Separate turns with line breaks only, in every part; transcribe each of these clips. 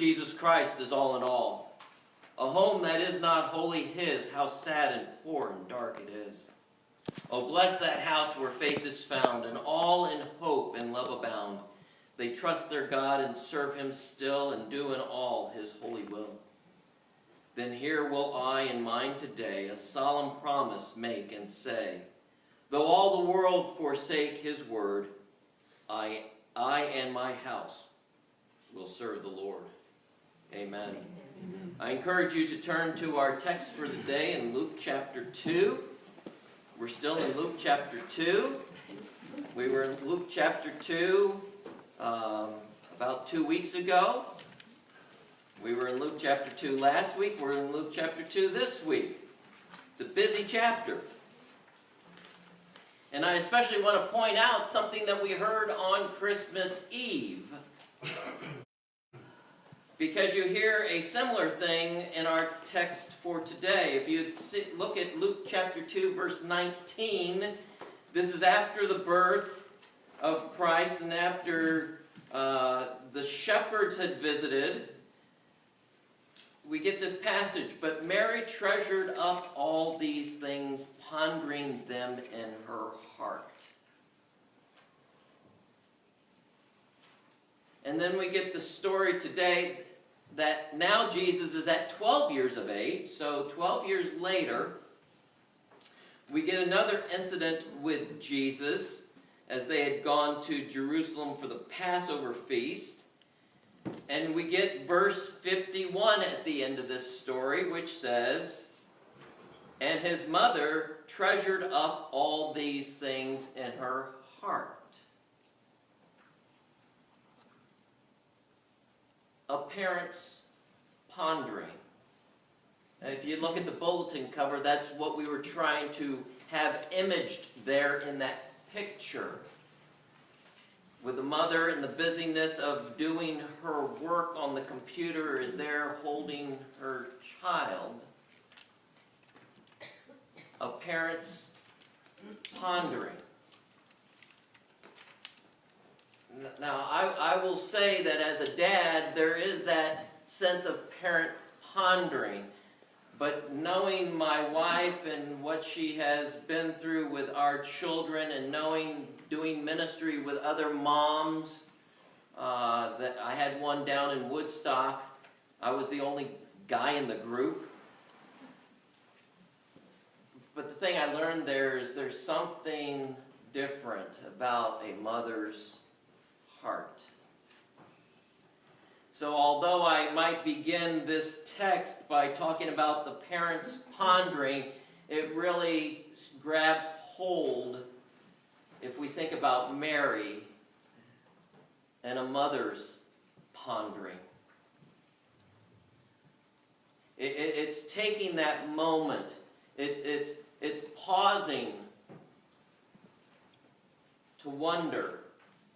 Jesus Christ is all in all. A home that is not wholly his, how sad and poor and dark it is. Oh, bless that house where faith is found, and all in hope and love abound. They trust their God and serve him still, and do in all his holy will. Then here will I in mine today a solemn promise make and say, though all the world forsake his word, I and my house will serve the Lord. Amen. Amen. I encourage you to turn to our text for the day in Luke chapter 2. We're still in Luke chapter 2. We were in Luke chapter 2 about 2 weeks ago. We were in Luke chapter 2 last week. We're in Luke chapter 2 this week. It's a busy chapter. And I especially want to point out something that we heard on Christmas Eve. Because you hear a similar thing in our text for today. If you look at Luke chapter 2, verse 19, this is after the birth of Christ and after the shepherds had visited. We get this passage, but Mary treasured up all these things, pondering them in her heart. And then we get the story today that now Jesus is at 12 years of age, so 12 years later, we get another incident with Jesus as they had gone to Jerusalem for the Passover feast. And we get verse 51 at the end of this story, which says, and his mother treasured up all these things in her heart. A parent's pondering. And if you look at the bulletin cover, that's what we were trying to have imaged there in that picture. With the mother in the busyness of doing her work on the computer is there holding her child. A parent's pondering. Now, I will say that as a dad, there is that sense of parent pondering. But knowing my wife and what she has been through with our children and doing ministry with other moms, that I had one down in Woodstock. I was the only guy in the group. But the thing I learned there is there's something different about a mother's heart. So although I might begin this text by talking about the parents pondering, it really grabs hold if we think about Mary and a mother's pondering. It's taking that moment. It's pausing to wonder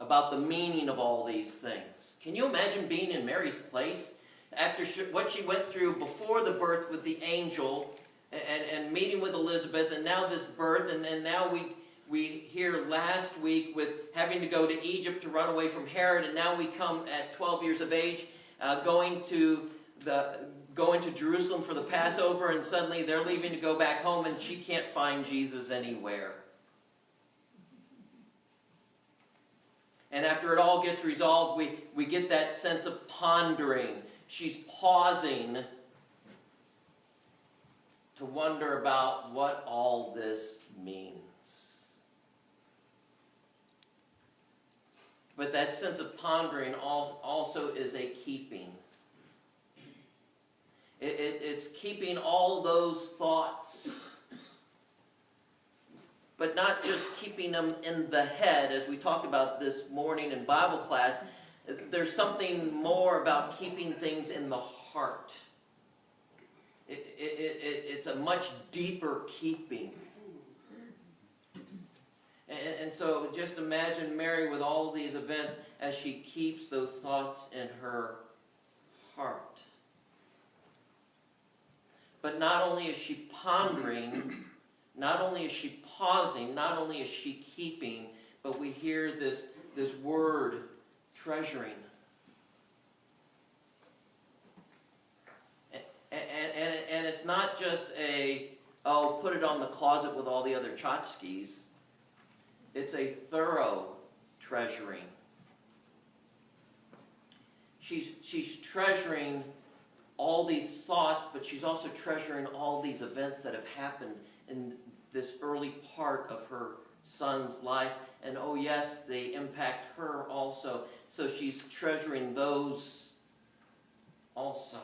about the meaning of all these things. Can you imagine being in Mary's place after what she went through before the birth with the angel and meeting with Elizabeth, and now this birth, and now we hear last week with having to go to Egypt to run away from Herod, and now we come at 12 years of age going to Jerusalem for the Passover, and suddenly they're leaving to go back home, and she can't find Jesus anywhere. And after it all gets resolved, we get that sense of pondering. She's pausing to wonder about what all this means. But that sense of pondering also is a keeping. It's keeping all those thoughts, but not just keeping them in the head, as we talked about this morning in Bible class. There's something more about keeping things in the heart. It's a much deeper keeping. And so just imagine Mary with all these events as she keeps those thoughts in her heart. But not only is she pondering, not only is she pausing, not only is she keeping, but we hear this word, treasuring. just put it on the closet with all the other tchotchkes. It's a thorough treasuring. She's treasuring all these thoughts, but she's also treasuring all these events that have happened in this early part of her son's life. And oh yes, they impact her also. So she's treasuring those also.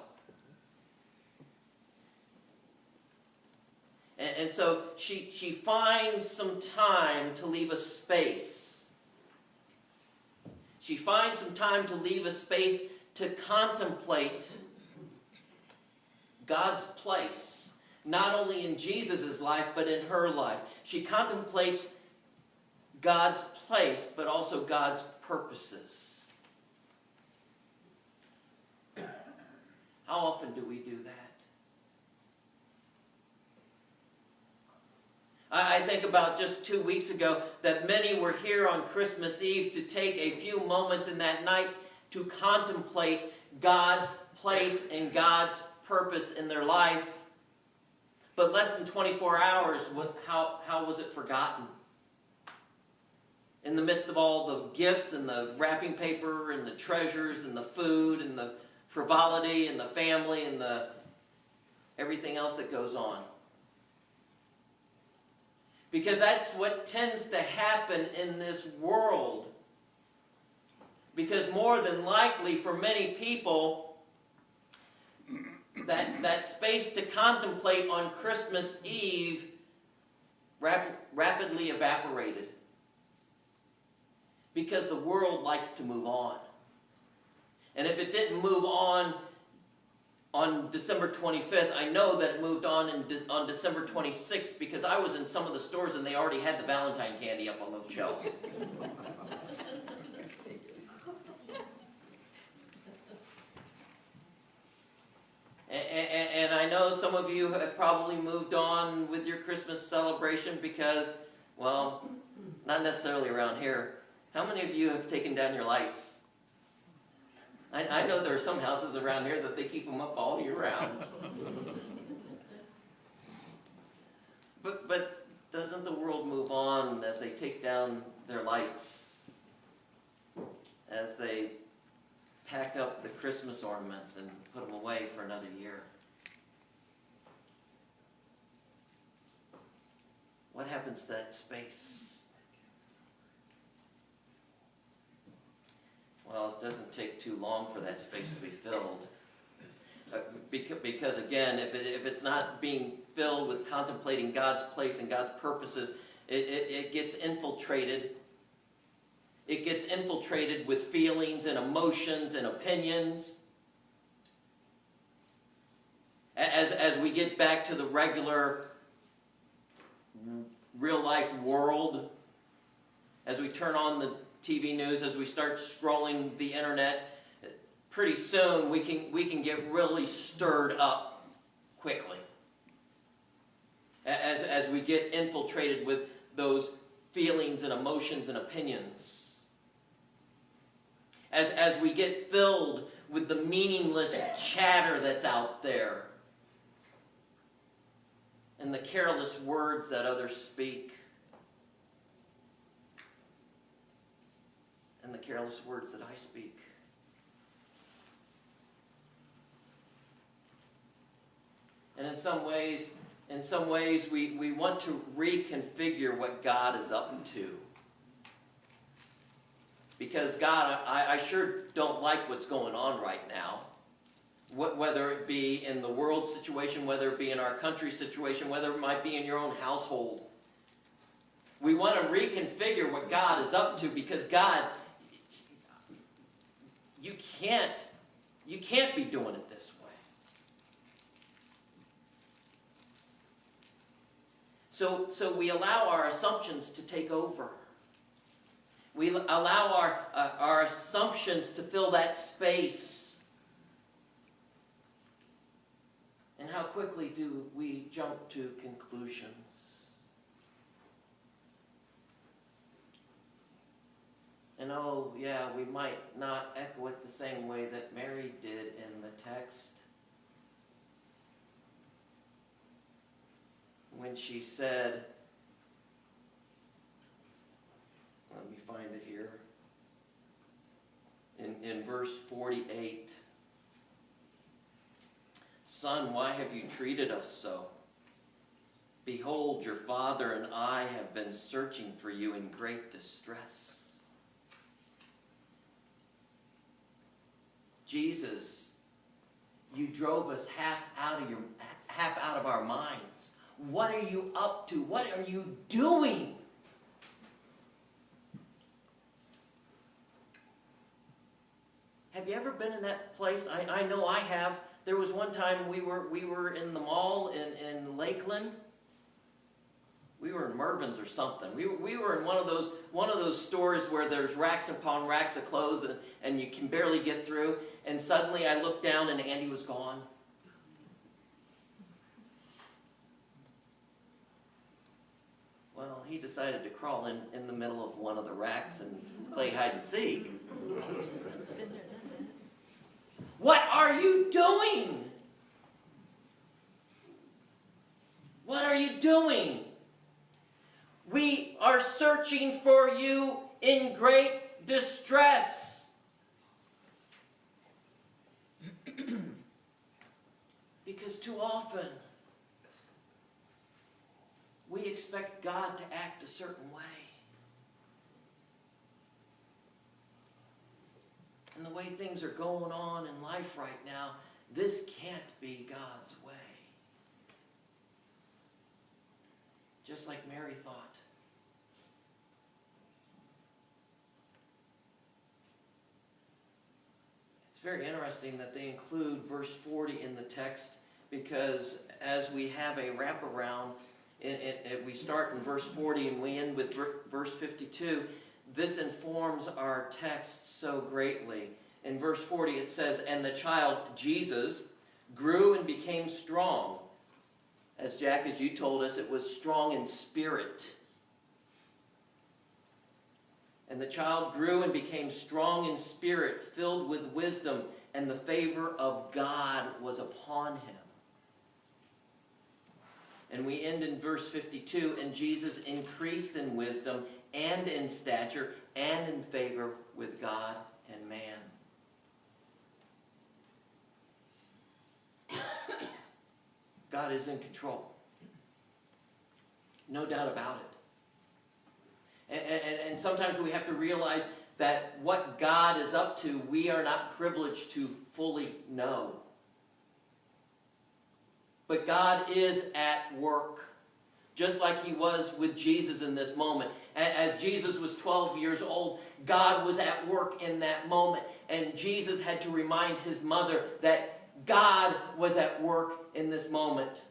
And so she finds some time to leave a space. She finds some time to leave a space to contemplate God's place, not only in Jesus' life, but in her life. She contemplates God's place, but also God's purposes. How often do we do that? I think about just 2 weeks ago that many were here on Christmas Eve to take a few moments in that night to contemplate God's place and God's purpose in their life. But less than 24 hours, how was it forgotten? In the midst of all the gifts and the wrapping paper and the treasures and the food and the frivolity and the family and the everything else that goes on. Because that's what tends to happen in this world. Because more than likely for many people, that space to contemplate on Christmas Eve rapidly evaporated. Because the world likes to move on. And if it didn't move on December 25th, I know that it moved on December 26th because I was in some of the stores and they already had the Valentine candy up on those shelves. And I know some of you have probably moved on with your Christmas celebration because, well, not necessarily around here. How many of you have taken down your lights? I know there are some houses around here that they keep them up all year round. But doesn't the world move on as they take down their lights? As they pack up the Christmas ornaments and put them away for another year? What happens to that space? Well, it doesn't take too long for that space to be filled. Because again, if it's not being filled with contemplating God's place and God's purposes, it gets infiltrated. It gets infiltrated with feelings and emotions and opinions. As we get back to the regular, real-life world, as we turn on the TV news, as we start scrolling the internet, pretty soon we can get really stirred up quickly. As we get infiltrated with those feelings and emotions and opinions. As we get filled with the meaningless chatter that's out there. And the careless words that others speak. And the careless words that I speak. And in some ways we want to reconfigure what God is up to. Because God, I sure don't like what's going on right now. Whether it be in the world situation, whether it be in our country situation, whether it might be in your own household. We want to reconfigure what God is up to because God, you can't be doing it this way. So we allow our assumptions to take over. We allow our assumptions to fill that space. And how quickly do we jump to conclusions? And oh, yeah, we might not echo it the same way that Mary did in the text. when she said, let me find it here, in verse 48, "Son, why have you treated us so? Behold, your father and I have been searching for you in great distress." Jesus, you drove us half out of our minds. What are you up to? What are you doing? Have you ever been in that place? I know I have. There was one time we were in the mall in Lakeland. We were in Mervyn's or something. We were in one of those stores where there's racks upon racks of clothes and you can barely get through. And suddenly I looked down and Andy was gone. Well, he decided to crawl in the middle of one of the racks and play hide and seek. What are you doing? What are you doing? We are searching for you in great distress. Because too often we expect God to act a certain way. And the way things are going on in life right now, this can't be God's way. Just like Mary thought. It's very interesting that they include verse 40 in the text, because as we have a wraparound, we start in verse 40 and we end with verse 52. This informs our text so greatly. In verse 40 it says, "And the child, Jesus, grew and became strong." As Jack, as you told us, it was strong in spirit. "And the child grew and became strong in spirit, filled with wisdom, and the favor of God was upon him." And we end in verse 52, "And Jesus increased in wisdom and in stature and in favor with God and man." God is in control. No doubt about it. And sometimes we have to realize that what God is up to, we are not privileged to fully know. But God is at work, just like he was with Jesus in this moment. As Jesus was 12 years old, God was at work in that moment. And Jesus had to remind his mother that God was at work in this moment.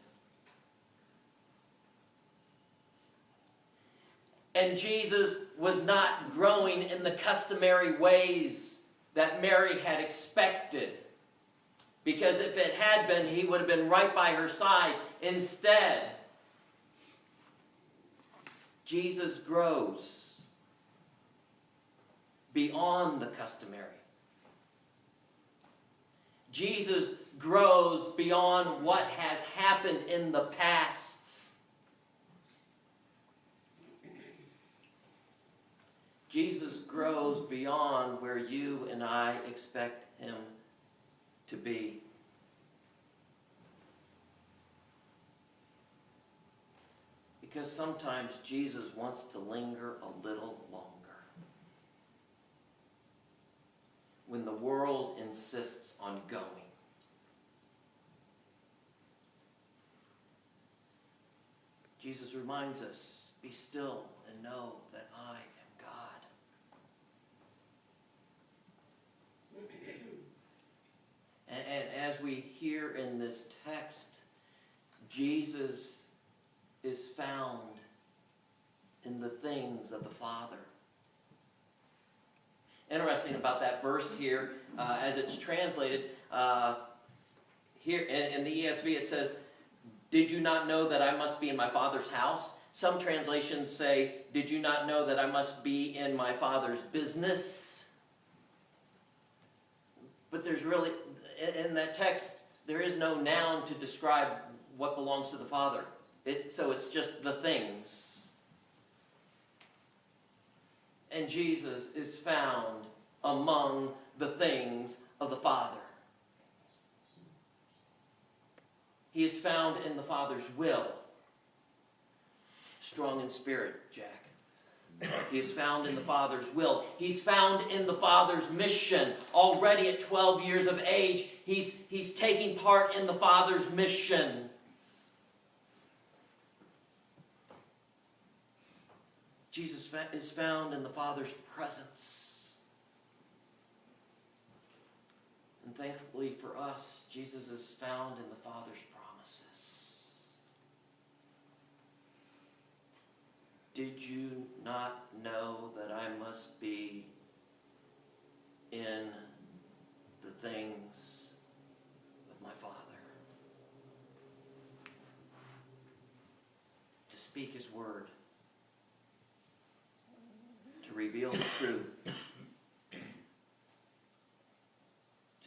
And Jesus was not growing in the customary ways that Mary had expected. Because if it had been, he would have been right by her side. Instead, Jesus grows beyond the customary. Jesus grows beyond what has happened in the past. Jesus grows beyond where you and I expect him to be. Because sometimes Jesus wants to linger a little longer. When the world insists on going. Jesus reminds us, "Be still and know that I am God." And as we hear in this text, Jesus is found in the things of the Father. Interesting about that verse here, as it's translated, here in the ESV it says, "Did you not know that I must be in my Father's house?" Some translations say, "Did you not know that I must be in my Father's business?" But there's really, in that text, there is no noun to describe what belongs to the Father. So it's just the things. And Jesus is found among the things of the Father. He is found in the Father's will. Strong in spirit, Jack. He is found in the Father's will. He's found in the Father's mission. Already at 12 years of age, he's taking part in the Father's mission. Jesus is found in the Father's presence. And thankfully for us, Jesus is found in the Father's promises. Did you not know that I must be in the things of my Father? To speak His word. To reveal the truth. To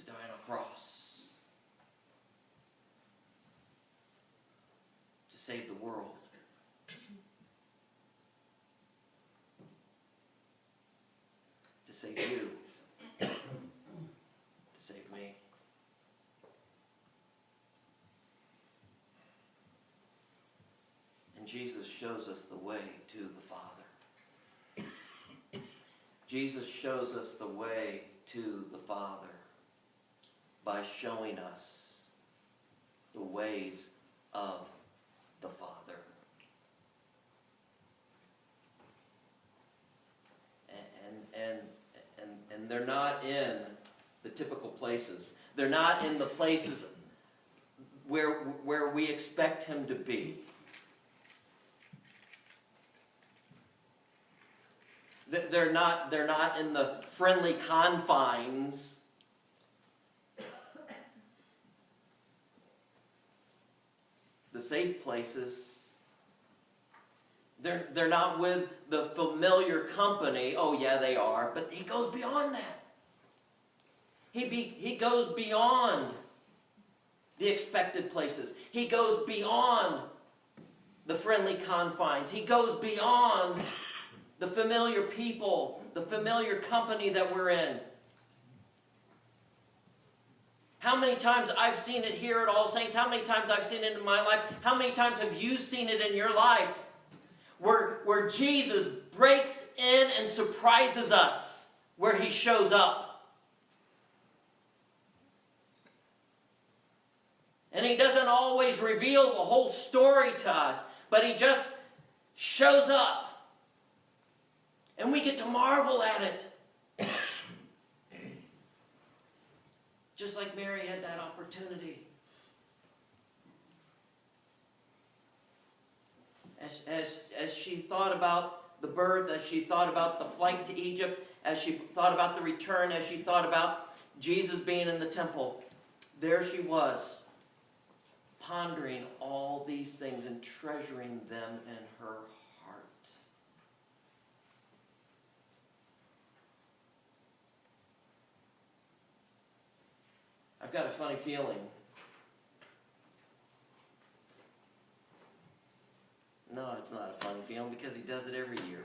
die on a cross. To save the world. To save you. To save me. And Jesus shows us the way to the Father. Jesus shows us the way to the Father by showing us the ways of the Father. And they're not in the typical places. They're not in the places where we expect Him to be. They're not in the friendly confines. The safe places. They're not with the familiar company. Oh yeah, they are. But He goes beyond that. He goes beyond the expected places. He goes beyond the friendly confines. He goes beyond the familiar people, the familiar company that we're in. How many times I've seen it here at All Saints, how many times I've seen it in my life, how many times have you seen it in your life? Where Jesus breaks in and surprises us, where He shows up. And He doesn't always reveal the whole story to us, but He just shows up. And we get to marvel at it. Just like Mary had that opportunity. As she thought about the birth, as she thought about the flight to Egypt, as she thought about the return, as she thought about Jesus being in the temple, there she was, pondering all these things and treasuring them in her heart. I've got a funny feeling. No, it's not a funny feeling because He does it every year.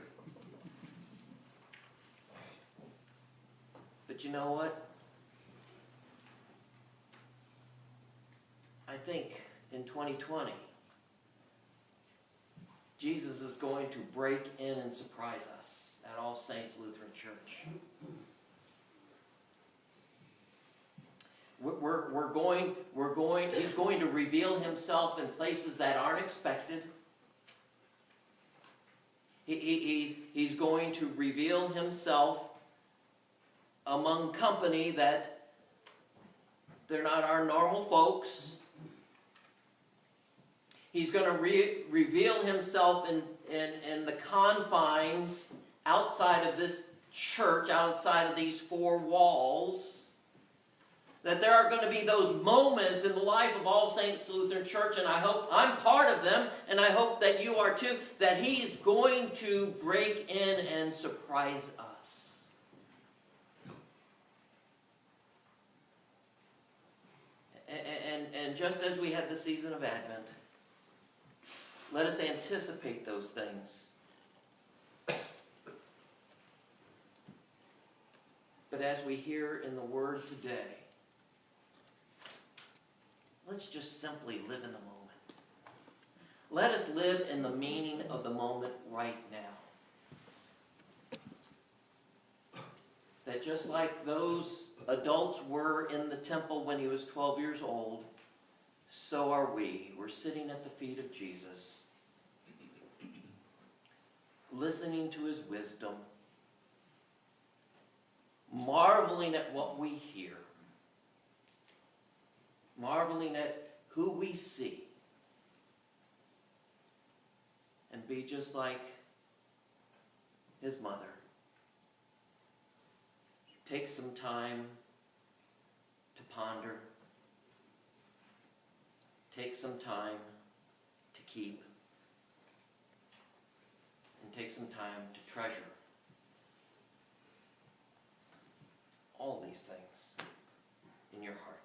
But you know what? I think in 2020, Jesus is going to break in and surprise us at All Saints Lutheran Church. He's going to reveal Himself in places that aren't expected. He's going to reveal Himself among company that they're not our normal folks. He's going to reveal Himself in the confines outside of this church, outside of these four walls. That there are going to be those moments in the life of All Saints Lutheran Church, and I hope I'm part of them, and I hope that you are too, that He's going to break in and surprise us. And just as we had the season of Advent, Let us anticipate those things. But as we hear in the Word today, let's just simply live in the moment. Let us live in the meaning of the moment right now. That just like those adults were in the temple when he was 12 years old, so are we. We're sitting at the feet of Jesus, listening to his wisdom, marveling at what we hear, marveling at who we see, and be just like his mother. Take some time to ponder. Take some time to keep. And take some time to treasure all these things in your heart.